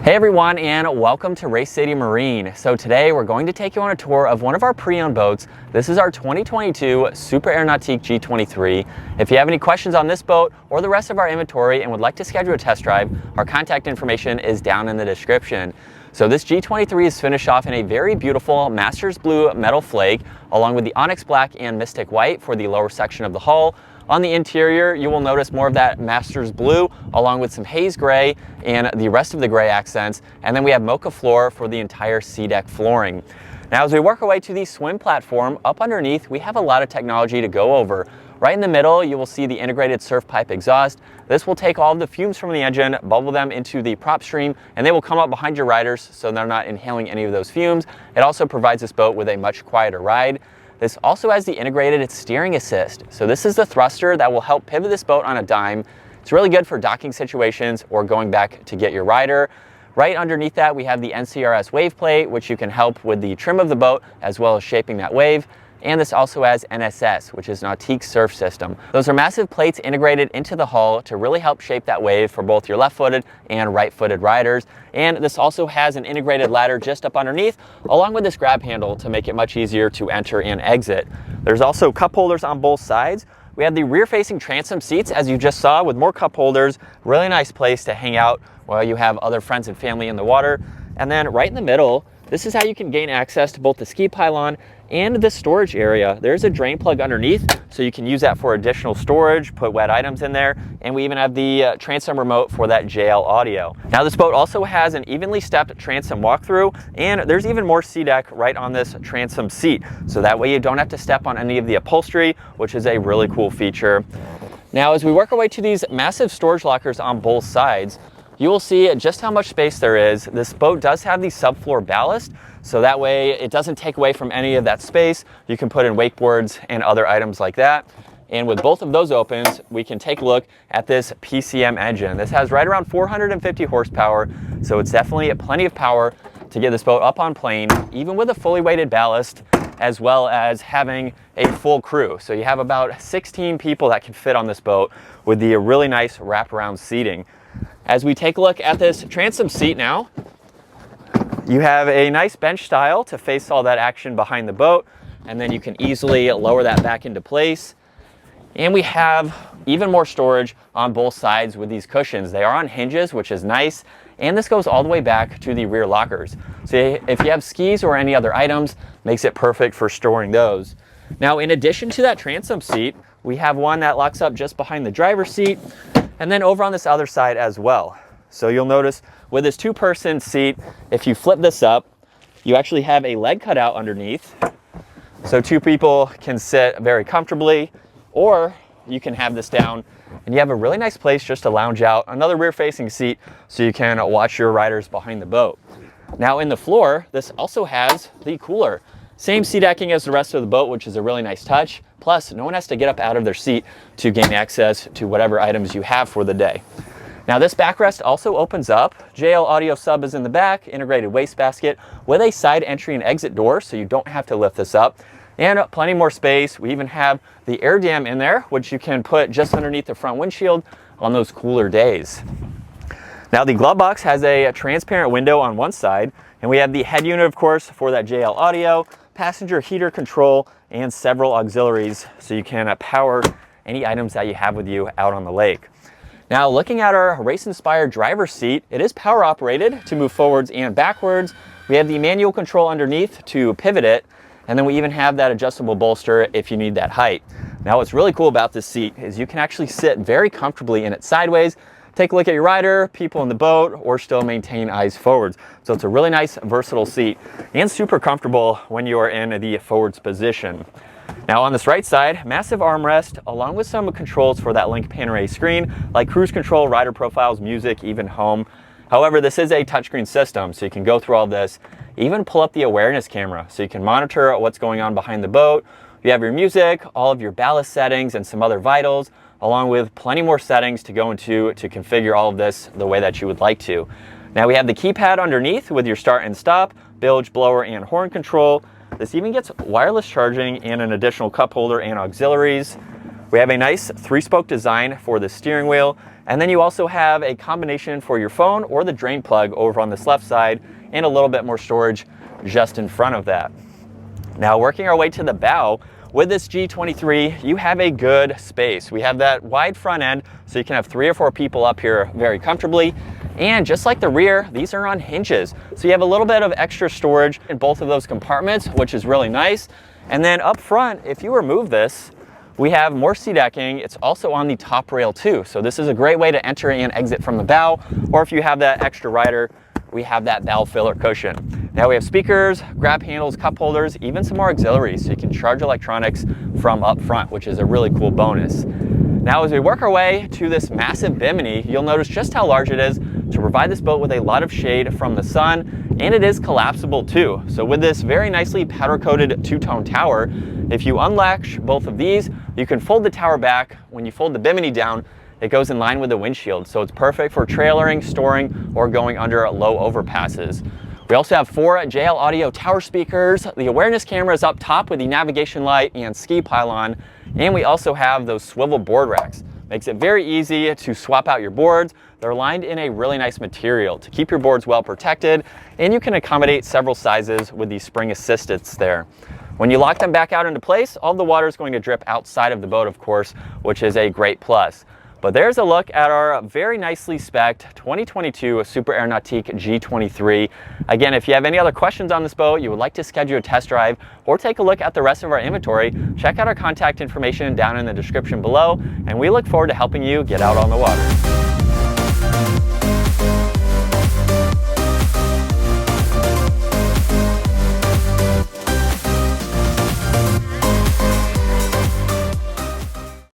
Hey everyone, and welcome to Race City Marine. So today we're going to take you on a tour of one of our pre-owned boats. This is our 2022 Super Air Nautique G23. If you have any questions on this boat or the rest of our inventory and would like to schedule a test drive, our contact information is down in the description. So this G23 is finished off in a very beautiful Masters Blue metal flake, along with the Onyx Black and Mystic White for the lower section of the hull. On the interior, you will notice more of that Masters Blue, along with some haze gray and the rest of the gray accents. And then we have mocha floor for the entire C-deck flooring. Now, as we work our way to the swim platform, up underneath, we have a lot of technology to go over. Right in the middle, you will see the integrated surf pipe exhaust. This will take all of the fumes from the engine, bubble them into the prop stream, and they will come up behind your riders so they're not inhaling any of those fumes. It also provides this boat with a much quieter ride. This also has the integrated steering assist. So this is the thruster that will help pivot this boat on a dime. It's really good for docking situations or going back to get your rider. Right underneath that, we have the NCRS wave plate, which you can help with the trim of the boat as well as shaping that wave. And this also has NSS, which is Nautique Surf System. Those are massive plates integrated into the hull to really help shape that wave for both your left-footed and right-footed riders. And this also has an integrated ladder just up underneath, along with this grab handle to make it much easier to enter and exit. There's also cup holders on both sides. We have the rear-facing transom seats, as you just saw, with more cup holders. Really nice place to hang out while you have other friends and family in the water. And then right in the middle, this is how you can gain access to both the ski pylon and the storage area. There's a drain plug underneath, so you can use that for additional storage, put wet items in there, and we even have the transom remote for that JL audio. Now this boat also has an evenly stepped transom walkthrough, and there's even more C-deck right on this transom seat, so that way you don't have to step on any of the upholstery, which is a really cool feature. Now as we work our way to these massive storage lockers on both sides, you will see just how much space there is. This boat does have the subfloor ballast, so that way it doesn't take away from any of that space. You can put in wakeboards and other items like that. And with both of those opens, we can take a look at this PCM engine. This has right around 450 horsepower, so it's definitely plenty of power to get this boat up on plane, even with a fully weighted ballast, as well as having a full crew. So you have about 16 people that can fit on this boat with the really nice wraparound seating. As we take a look at this transom seat now, you have a nice bench style to face all that action behind the boat, and then you can easily lower that back into place. And we have even more storage on both sides with these cushions. They are on hinges, which is nice, and this goes all the way back to the rear lockers. So if you have skis or any other items, makes it perfect for storing those. Now, in addition to that transom seat, we have one that locks up just behind the driver's seat, and then over on this other side as well. So you'll notice with this two-person seat, if you flip this up, you actually have a leg cutout underneath. So two people can sit very comfortably, or you can have this down and you have a really nice place just to lounge out. Another rear-facing seat so you can watch your riders behind the boat. Now in the floor, this also has the cooler. Same seat decking as the rest of the boat, which is a really nice touch. Plus, no one has to get up out of their seat to gain access to whatever items you have for the day. Now this backrest also opens up. JL audio sub is in the back, integrated wastebasket with a side entry and exit door, so you don't have to lift this up. And plenty more space. We even have the air dam in there, which you can put just underneath the front windshield on those cooler days. Now the glove box has a transparent window on one side, and we have the head unit, of course, for that JL audio, passenger heater control, and several auxiliaries so you can power any items that you have with you out on the lake. Now looking at our race-inspired driver's seat, it is power operated to move forwards and backwards. We have the manual control underneath to pivot it, and then we even have that adjustable bolster if you need that height. Now what's really cool about this seat is you can actually sit very comfortably in it sideways, take a look at your rider, people in the boat, or still maintain eyes forwards. So it's a really nice, versatile seat and super comfortable when you are in the forwards position. Now on this right side, massive armrest, along with some controls for that Link Panorama screen, like cruise control, rider profiles, music, even home. However, this is a touchscreen system, so you can go through all this, even pull up the awareness camera, so you can monitor what's going on behind the boat. You have your music, all of your ballast settings, and some other vitals, along with plenty more settings to go into to configure all of this the way that you would like to. Now we have the keypad underneath with your start and stop, bilge, blower, and horn control. This even gets wireless charging and an additional cup holder and auxiliaries. We have a nice 3-spoke design for the steering wheel, and then you also have a combination for your phone or the drain plug over on this left side, and a little bit more storage just in front of that. Now, working our way to the bow, with this G23, you have a good space. We have that wide front end, so you can have 3 or 4 people up here very comfortably. And just like the rear, these are on hinges. So you have a little bit of extra storage in both of those compartments, which is really nice. And then up front, if you remove this, we have more seat decking. It's also on the top rail too. So this is a great way to enter and exit from the bow, or if you have that extra rider, we have that bow filler cushion. Now we have speakers, grab handles, cup holders, even some more auxiliaries, so you can charge electronics from up front, which is a really cool bonus. Now as we work our way to this massive Bimini, you'll notice just how large it is to provide this boat with a lot of shade from the sun, and it is collapsible too. So with this very nicely powder-coated two-tone tower, if you unlatch both of these, you can fold the tower back. When you fold the Bimini down, it goes in line with the windshield, so it's perfect for trailering, storing, or going under low overpasses. We also have 4 JL Audio tower speakers. The awareness camera is up top with the navigation light and ski pylon, and we also have those swivel board racks. Makes it very easy to swap out your boards. They're lined in a really nice material to keep your boards well protected, and you can accommodate several sizes with the spring assistance there. When you lock them back out into place, all the water is going to drip outside of the boat, of course, which is a great plus. But there's a look at our very nicely spec'd 2022 Super Air Nautique G23. Again, if you have any other questions on this boat, you would like to schedule a test drive, or take a look at the rest of our inventory, check out our contact information down in the description below, and we look forward to helping you get out on the water.